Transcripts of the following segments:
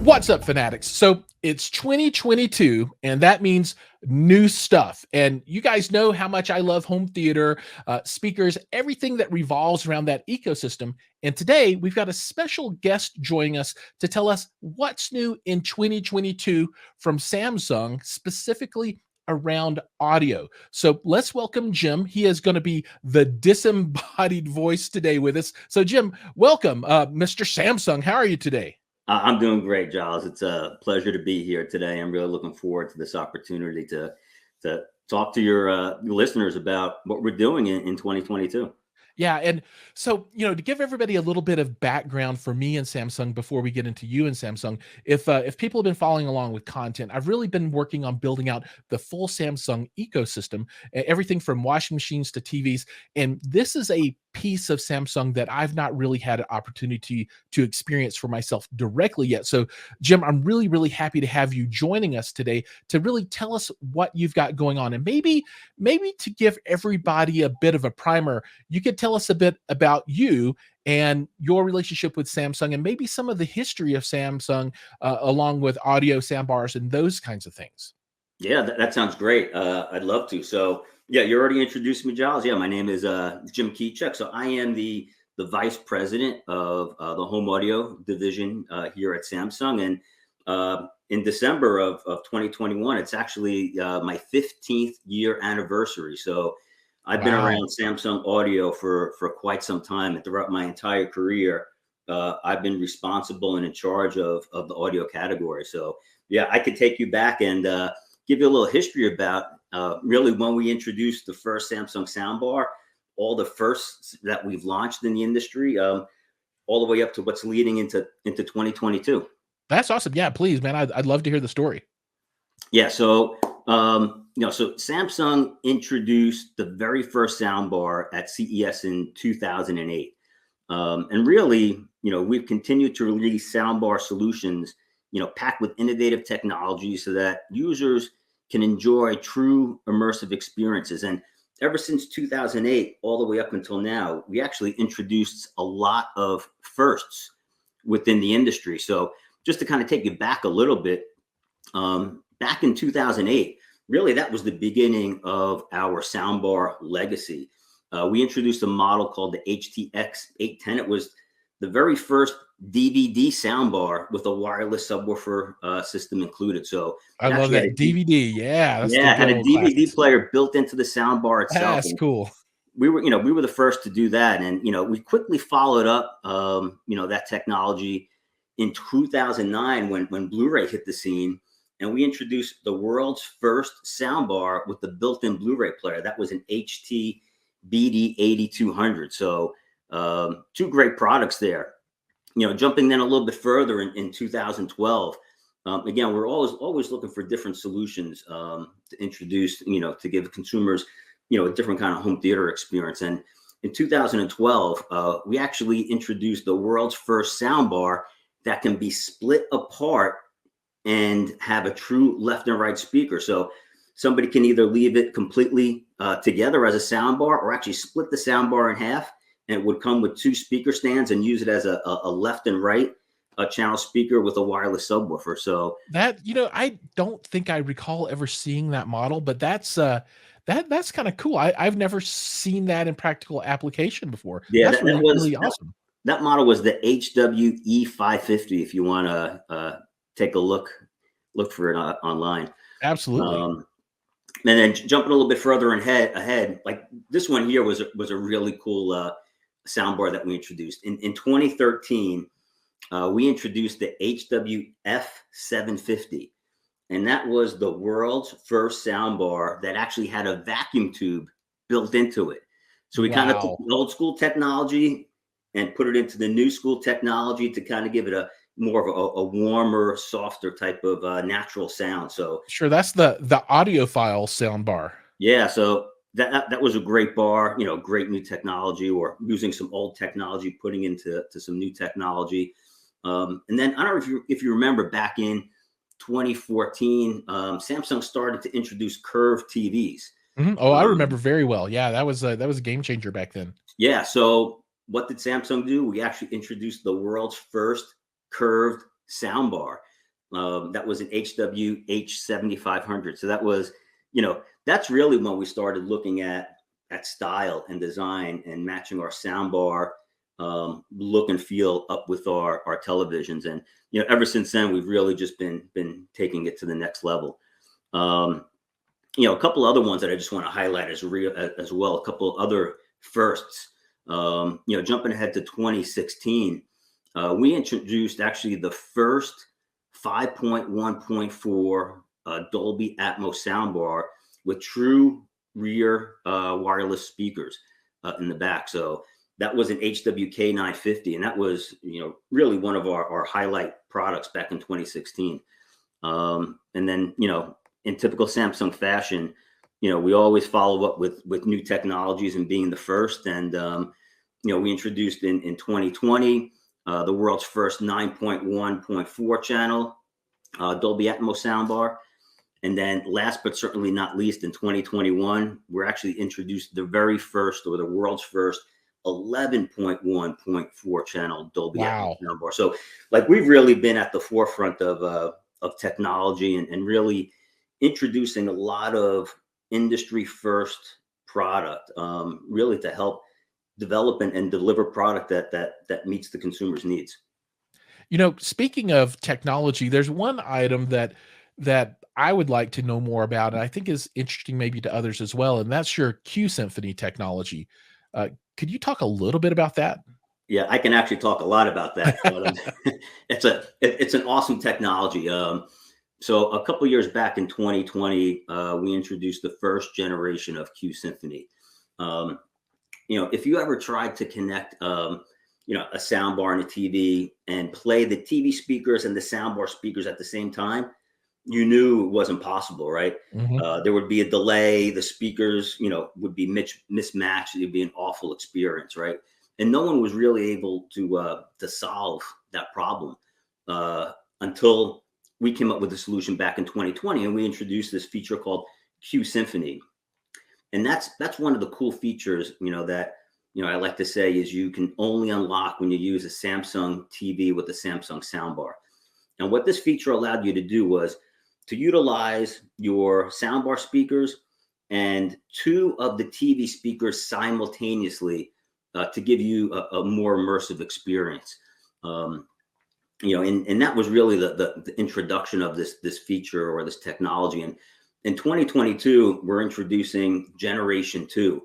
What's up, fanatics? So it's 2022, and that means new stuff. And you guys know how much I love home theater, speakers, everything that revolves around that ecosystem. And today we've got a special guest joining us to tell us what's new in 2022 from Samsung, specifically around audio. So let's welcome Jim. He is going to be the disembodied voice today with us. So, Jim, welcome, Mr. Samsung. How are you today? I'm doing great, Giles. It's a pleasure to be here today. I'm really looking forward to this opportunity to talk to your listeners about what we're doing in 2022. Yeah, and so, to give everybody a little bit of background for me and Samsung before we get into you and Samsung, if people have been following along with content, I've really been working on building out the full Samsung ecosystem, everything from washing machines to TVs, and this is a piece of Samsung that I've not really had an opportunity to experience for myself directly yet. So, Jim, I'm really, really happy to have you joining us today to really tell us what you've got going on, and maybe to give everybody a bit of a primer, you could tell us a bit about you and your relationship with Samsung, and maybe some of the history of Samsung, along with audio, soundbars, and those kinds of things. Yeah, that sounds great. I'd love to. So, yeah, you already introduced me, Giles. Yeah, my name is Jim Keychuk. So I am the vice president of the home audio division here at Samsung. And in December of 2021, it's actually my 15th year anniversary. So I've been around Samsung audio for quite some time, and throughout my entire career, I've been responsible and in charge of the audio category. So yeah, I could take you back and give you a little history about really when we introduced the first Samsung soundbar, all the firsts that we've launched in the industry, all the way up to what's leading into 2022. That's awesome. Yeah, please, man. I'd love to hear the story. Yeah. So, so Samsung introduced the very first soundbar at CES in 2008. And really, we've continued to release soundbar solutions, packed with innovative technology so that users can enjoy true immersive experiences. And ever since 2008, all the way up until now, we actually introduced a lot of firsts within the industry. So just to kind of take you back a little bit, back in 2008, really that was the beginning of our soundbar legacy. We introduced a model called the HTX 810. It was the very first DVD soundbar with a wireless subwoofer system included. So I love that DVD. Yeah, that's had a DVD player built into the soundbar itself. That's cool. We were the first to do that, and we quickly followed up, that technology in 2009 when Blu-ray hit the scene, and we introduced the world's first soundbar with the built-in Blu-ray player. That was an HT BD 8200. So two great products there. Jumping then a little bit further in 2012, again, we're always looking for different solutions to introduce, to give consumers, a different kind of home theater experience. And in 2012, we actually introduced the world's first soundbar that can be split apart and have a true left and right speaker. So somebody can either leave it completely together as a soundbar, or actually split the soundbar in half, and it would come with two speaker stands and use it as a left and right channel speaker with a wireless subwoofer. So that, I don't think I recall ever seeing that model, but that's kind of cool. I've never seen that in practical application before. Yeah, that's really awesome. That model was the HWE 550. If you want to take a look for it online. Absolutely. And then jumping a little bit further ahead, like this one here was a really cool soundbar that we introduced in 2013. We introduced the HWF 750, and that was the world's first soundbar that actually had a vacuum tube built into it. So we kind of took the old school technology and put it into the new school technology to kind of give it a more of a warmer, softer type of natural sound. So sure, that's the audiophile soundbar. Yeah, so that was a great bar, great new technology, or using some old technology, putting into some new technology. And then I don't know if you remember back in 2014, Samsung started to introduce curved TVs. Mm-hmm. Oh, I remember very well. Yeah, that was a game changer back then. Yeah. So what did Samsung do? We actually introduced the world's first curved soundbar. That was an HW H7500. So that was, that's really when we started looking at style and design and matching our soundbar look and feel up with our televisions. And ever since then, we've really just been taking it to the next level. A couple other ones that I just want to highlight as well. A couple other firsts. Jumping ahead to 2016, we introduced actually the first 5.1.4 Dolby Atmos soundbar with true rear wireless speakers in the back. So that was an HWK 950, and that was really one of our highlight products back in 2016. And then in typical Samsung fashion, we always follow up with new technologies and being the first. And we introduced in 2020 the world's first 9.1.4 channel Dolby Atmos soundbar. And then last but certainly not least, in 2021, we're actually introduced the very first, or the world's first, 11.1.4 channel Dolby Atmos soundbar. So we've really been at the forefront of technology and really introducing a lot of industry first product, really to help develop and deliver product that meets the consumer's needs. Speaking of technology, there's one item that I would like to know more about, and I think is interesting maybe to others as well, and that's your Q-Symphony technology. Could you talk a little bit about that? Yeah, I can actually talk a lot about that. It's an awesome technology. So a couple years back in 2020, we introduced the first generation of Q-Symphony. If you ever tried to connect, a soundbar and a TV and play the TV speakers and the soundbar speakers at the same time, you knew it wasn't possible, right? Mm-hmm. There would be a delay. The speakers, would be mismatched. It'd be an awful experience, right? And no one was really able to solve that problem until we came up with a solution back in 2020, and we introduced this feature called Q-Symphony. And that's one of the cool features, that I like to say is you can only unlock when you use a Samsung TV with a Samsung soundbar. And what this feature allowed you to do was to utilize your soundbar speakers and two of the TV speakers simultaneously to give you a more immersive experience. And that was really the introduction of this feature or this technology. And in 2022, we're introducing Generation 2.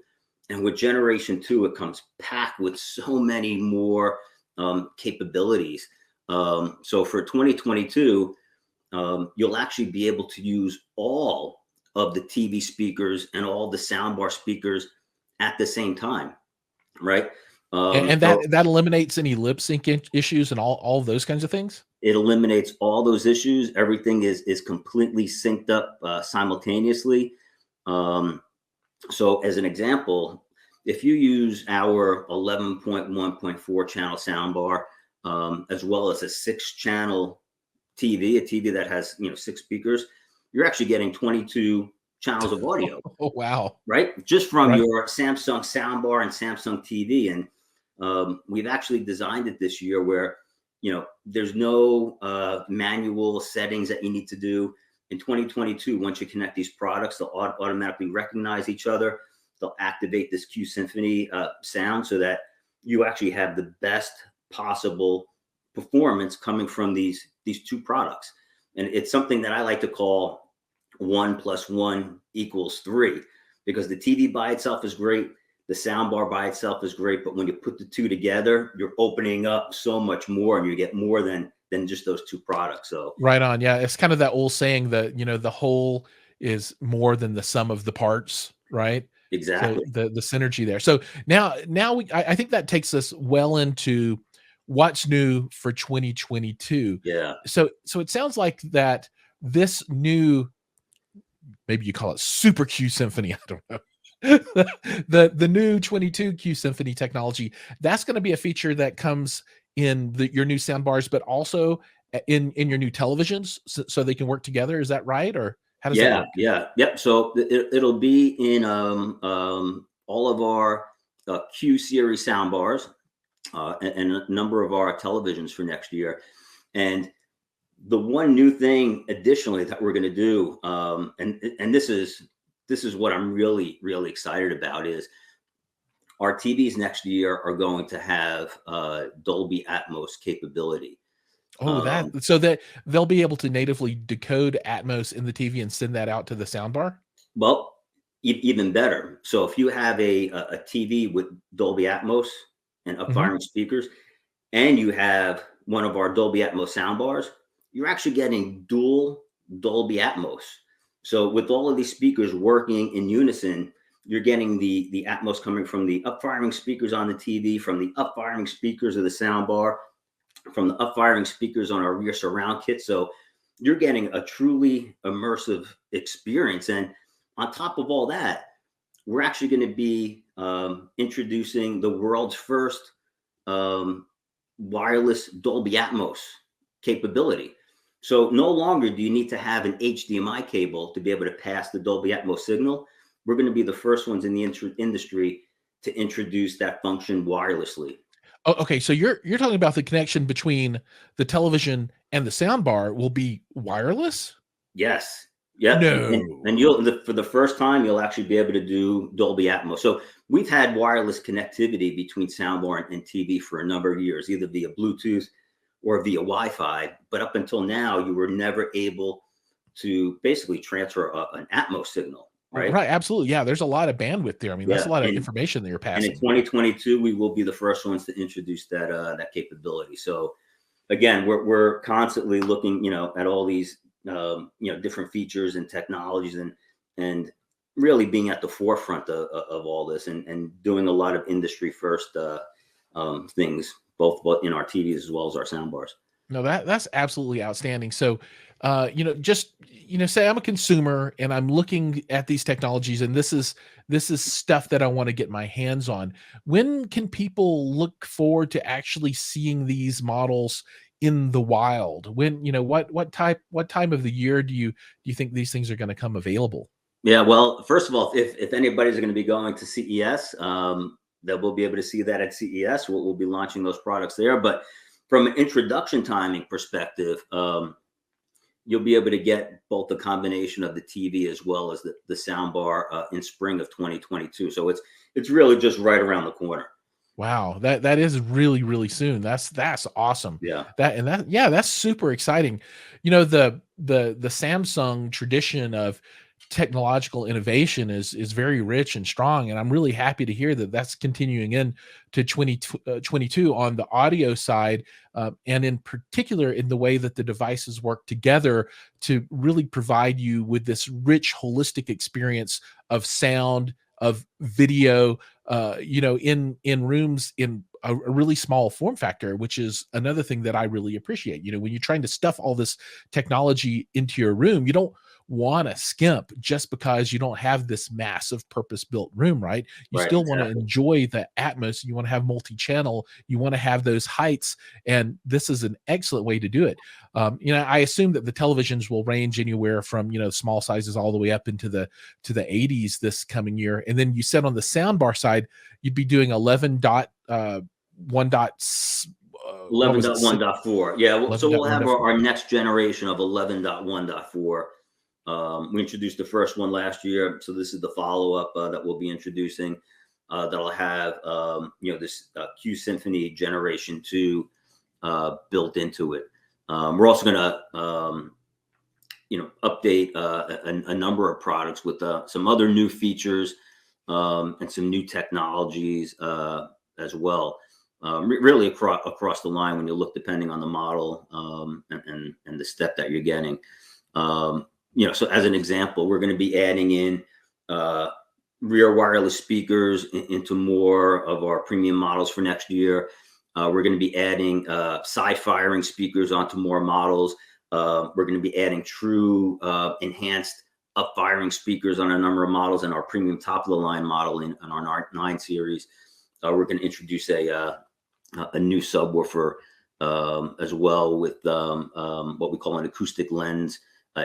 And with Generation 2, it comes packed with so many more capabilities. So for 2022, you'll actually be able to use all of the TV speakers and all the soundbar speakers at the same time, right? And that eliminates any lip sync issues and all of those kinds of things? It eliminates all those issues. Everything is completely synced up simultaneously. So as an example, if you use our 11.1.4 channel soundbar, as well as a 6-channel TV, a TV that has 6 speakers, you're actually getting 22 channels of audio. Oh, wow. Right? Just from your Samsung soundbar and Samsung TV. And we've actually designed it this year where there's no manual settings that you need to do. In 2022, once you connect these products, they'll automatically recognize each other. They'll activate this Q-Symphony sound so that you actually have the best possible performance coming from these two products. And it's something that I like to call 1 + 1 = 3, because the TV by itself is great. The soundbar by itself is great, but when you put the two together, you're opening up so much more, and you get more than just those two products. So right on. Yeah, it's kind of that old saying that the whole is more than the sum of the parts, right? exactly. So the synergy there. So now I think that takes us well into what's new for 2022. Yeah. So it sounds like that this new, maybe you call it Super Q Symphony, I don't know. the new 22 Q Symphony technology, that's going to be a feature that comes in your new soundbars, but also in your new televisions, so they can work together. Is that right, or how does that work? Yep. So it'll be in all of our Q series soundbars and a number of our televisions for next year. And The one new thing additionally that we're going to do, and this is what I'm really excited about, is our TVs next year are going to have Dolby Atmos capability. Oh, that Um, so that they'll be able to natively decode Atmos in the TV and send that out to the soundbar? well, even better. So if you have a TV with Dolby Atmos and Mhm. up-firing speakers, and you have one of our Dolby Atmos soundbars, you're actually getting dual Dolby Atmos. So with all of these speakers working in unison, you're getting the Atmos coming from the up-firing speakers on the TV, from the up-firing speakers of the soundbar, from the up-firing speakers on our rear surround kit. So you're getting a truly immersive experience. And on top of all that, we're actually going to be introducing the world's first um, wireless Dolby Atmos capability. So no longer do you need to have an HDMI cable to be able to pass the Dolby Atmos signal. We're going to be the first ones in the industry to introduce that function wirelessly. Oh, okay, so you're talking about the connection between the television and the soundbar will be wireless? Yes. Yep. And No. you'll, for the first time, you'll actually be able to do Dolby Atmos. So we've had wireless connectivity between soundbar and TV for a number of years, either via Bluetooth or via Wi-Fi. But up until now, you were never able to basically transfer an Atmos signal, right? Right, absolutely, yeah, there's a lot of bandwidth there, I mean, that's Yeah. a lot of information that you're And in passing. 2022, we will be the first ones to introduce that capability. So again, we're constantly looking, at all these, different features and technologies, and really being at the forefront of all this, and doing a lot of industry first things, both in our TVs as well as our soundbars. No, that's absolutely outstanding. So, just say I'm a consumer and I'm looking at these technologies, and this is stuff that I want to get my hands on. When can people look forward to actually seeing these models in the wild? When, what time of the year do you think these things are going to come available? Yeah, well, first of all, if anybody's going to be going to CES, that we'll be able to see that at CES. We'll be launching those products there. But from an introduction timing perspective, you'll be able to get both the combination of the TV as well as the sound bar in spring of 2022. So it's really just right around the corner. Wow, that is really, really soon. That's awesome. Yeah, Yeah, that's super exciting. The Samsung tradition of technological innovation is very rich and strong, and I'm really happy to hear that that's continuing in to 2022 on the audio side, and in particular in the way that the devices work together to really provide you with this rich, holistic experience of sound, of video, in rooms in a really small form factor, which is another thing that I really appreciate. When you're trying to stuff all this technology into your room, you don't want to skimp just because you don't have this massive purpose-built room, right? You right, still want to exactly. enjoy the atmos. You want to have multi-channel. You want to have those heights, and this is an excellent way to do it. I assume that the televisions will range anywhere from small sizes all the way up into the 80s this coming year. And then you said on the soundbar side, you'd be doing 11.1 what was it? 11.1.4. Yeah, so we'll have 11.1.4. our next generation of 11.1.4. We introduced the first one last year, so this is the follow up that we'll be introducing. That'll have this Q-Symphony Generation 2 built into it. We're also going to update a number of products with some other new features and some new technologies as well. Really across the line when you look, depending on the model and the step that you're getting. So as an example, we're going to be adding in rear wireless speakers into more of our premium models for next year. We're going to be adding side firing speakers onto more models. We're going to be adding true enhanced up firing speakers on a number of models, and our premium top of the line model in our 9 series. We're going to introduce a new subwoofer as well with what we call an acoustic lens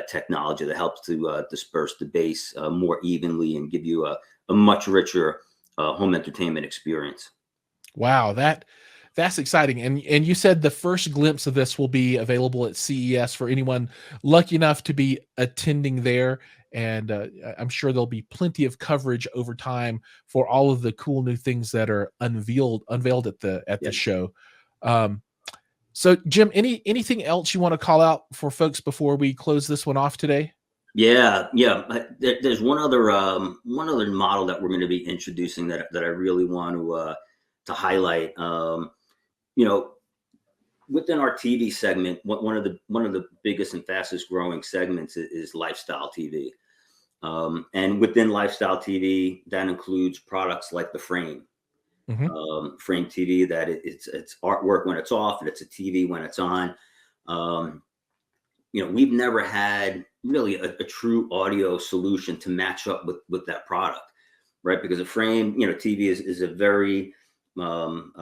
technology that helps to disperse the bass more evenly and give you a much richer home entertainment experience. Wow, That's exciting. And you said the first glimpse of this will be available at CES for anyone lucky enough to be attending there. And I'm sure there'll be plenty of coverage over time for all of the cool new things that are unveiled at the Yeah. show. Um, so Jim, anything else you want to call out for folks before we close this one off today? Yeah, yeah. There's one other model that we're going to be introducing that I really want to highlight. You know, within our TV segment, one of the biggest and fastest growing segments is lifestyle TV. And within lifestyle TV, that includes products like the Frame, Hmm. Frame TV. That it's artwork when it's off, and it's a TV when it's on. Um, we've never had really a true audio solution to match up with that product, right? Because a Frame, TV is a very from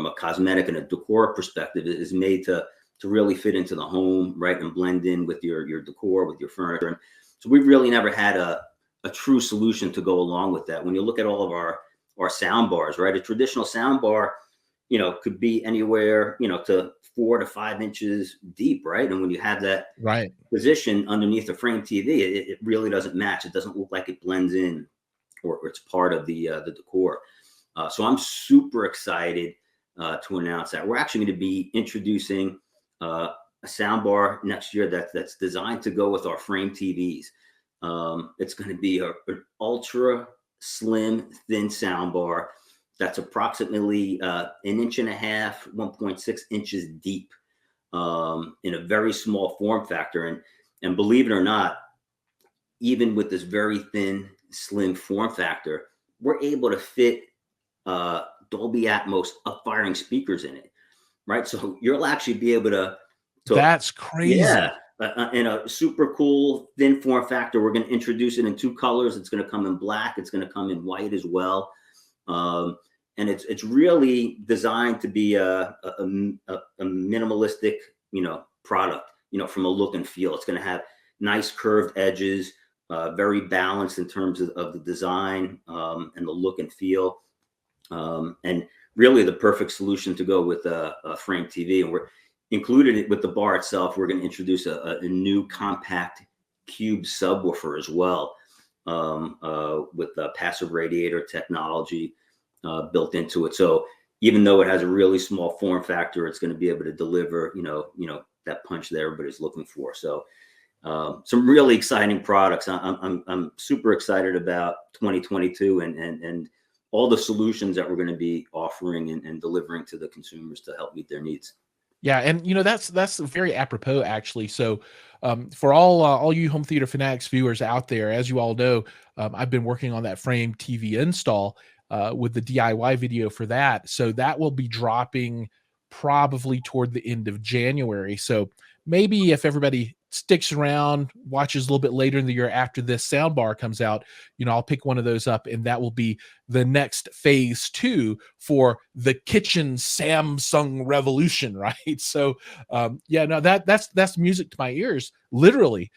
a cosmetic and a decor perspective, it is made to really fit into the home, right, and blend in with your decor, with your furniture. And so we've really never had a true solution to go along with that. When you look at all of our sound bars, right, a traditional sound bar, could be anywhere, to 4 to 5 inches deep, right? And when you have that Right. position underneath the Frame TV, it really doesn't match. It doesn't look like it blends in, or it's part of the decor. So I'm super excited to announce that we're actually going to be introducing a sound bar next year that's designed to go with our Frame TVs. It's going to be an ultra slim, thin sound bar that's approximately an inch and a half, 1.6 inches deep, in a very small form factor. And believe it or not, even with this very thin, slim form factor, we're able to fit Dolby Atmos up-firing speakers in it, right? So you'll actually be able to That's yeah, crazy. in a super cool thin form factor. We're going to introduce it in 2 colors. It's going to come in black. It's going to come in white as well. And it's really designed to be a minimalistic, product, from a look and feel. It's going to have nice curved edges, very balanced in terms of the design, and the look and feel. And really the perfect solution to go with a Frame TV. And we're included it with the bar itself. We're going to introduce a new compact cube subwoofer as well, with passive radiator technology built into it. So even though it has a really small form factor, it's going to be able to deliver, that punch that everybody's looking for. So some really exciting products. I'm super excited about 2022 and all the solutions that we're going to be offering and delivering to the consumers to help meet their needs. Yeah, and that's very apropos actually. So, for all you home theater fanatics viewers out there, as you all know, I've been working on that Frame TV install with the DIY video for that. So that will be dropping probably toward the end of January. So maybe if everybody sticks around, watches a little bit later in the year after this soundbar comes out, I'll pick one of those up, and that will be the next phase 2 for the kitchen Samsung revolution, right? So, yeah, no, that's music to my ears, literally,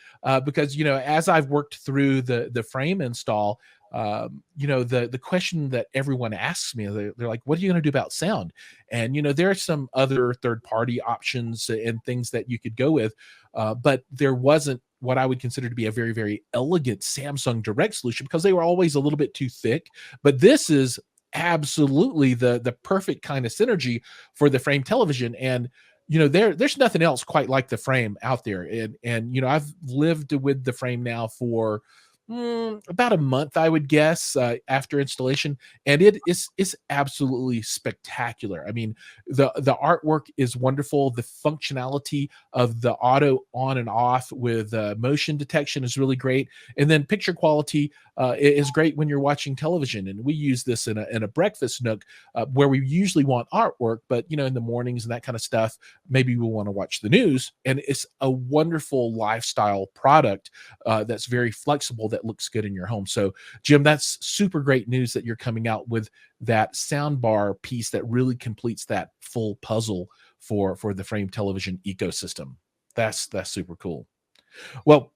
because as I've worked through the Frame install, the question that everyone asks me, they're like, what are you going to do about sound? And there are some other third party options and things that you could go with, but there wasn't what I would consider to be a very, very elegant Samsung direct solution, because they were always a little bit too thick. But this is absolutely the perfect kind of synergy for the Frame television. And there's nothing else quite like the Frame out there. And I've lived with the Frame now for about a month, I would guess, after installation, and it's absolutely spectacular. I mean, the artwork is wonderful. The functionality of the auto on and off with motion detection is really great, and then picture quality is great when you're watching television. And we use this in a breakfast nook where we usually want artwork, but in the mornings and that kind of stuff, maybe we want to watch the news. And it's a wonderful lifestyle product that's very flexible, that looks good in your home. So, Jim, that's super great news that you're coming out with that soundbar piece that really completes that full puzzle for the Frame television ecosystem. That's super cool. Well,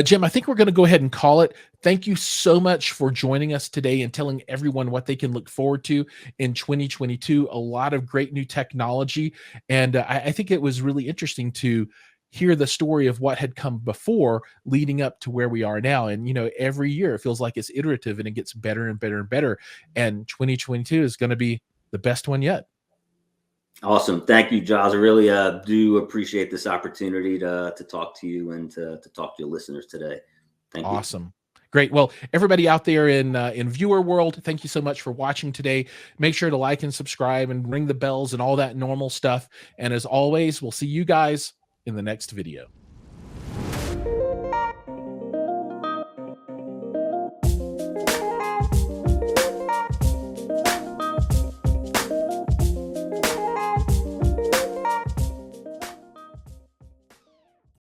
Jim, I think we're going to go ahead and call it. Thank you so much for joining us today and telling everyone what they can look forward to in 2022. A lot of great new technology. And I think it was really interesting to hear the story of what had come before leading up to where we are now. And, every year it feels like it's iterative and it gets better and better and better. And 2022 is going to be the best one yet. Awesome. Thank you, Giles. I really do appreciate this opportunity to talk to you and to talk to your listeners today. Thank you. Awesome. Great. Well, everybody out there in viewer world, thank you so much for watching today. Make sure to like and subscribe and ring the bells and all that normal stuff. And as always, we'll see you guys in the next video.